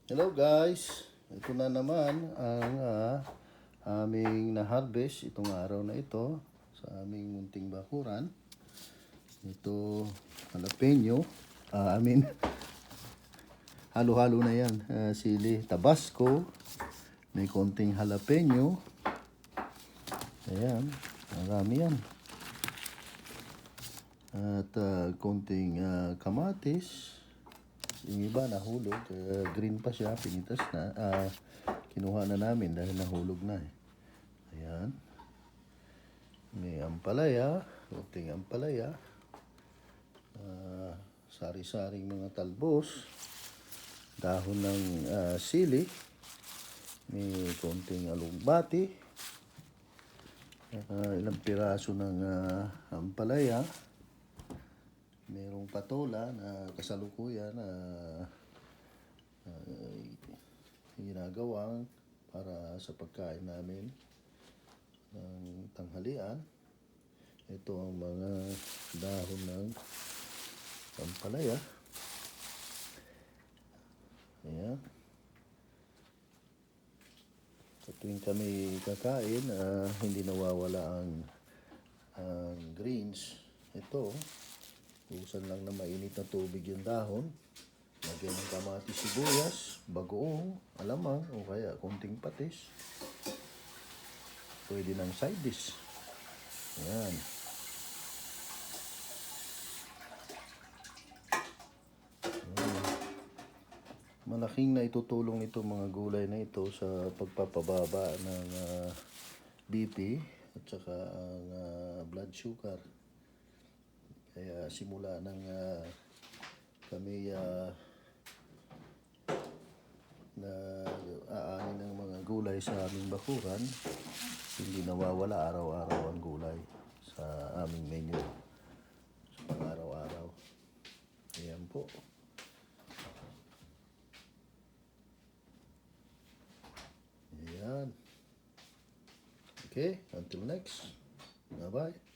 Hello guys, ito na naman ang aming na-harvest itong araw na ito sa aming munting bakuran. Ito jalapeno, halo-halo na yan, sili, tabasco, may konting jalapeno. Ayan, marami yan. At konting kamatis. Yung iba nahulog, green pa siya, pinitas na. Kinuha na namin dahil nahulog na eh. Ayan. May ampalaya, konting ampalaya. Sari-saring mga talbos. Dahon ng sili. May konting alugbati. Ilang piraso ng ampalaya. Merong patola na kasalukuyan na ginagawang para sa pagkain namin ng tanghalian. Ito ang mga dahon ng ampalaya. Ayan. Sa tuwing kami kakain, hindi nawawala ang greens. Ito, usan lang na mainit na tubig yung dahon. Lagyan ng kamatis, sibuyas, bagoong, alamang, o kaya konting patis. Pwede ng side dish. Ayan. Malaking na itutulong ito mga gulay na ito sa pagpapababa ng BP at saka ang blood sugar. Kaya simula ng kami na aanin ng mga gulay sa aming bakuran, hindi nawawala araw-araw ang gulay sa aming menu sa pang-araw-araw. Ayan po. Ayan. Okay, until next. Bye-bye.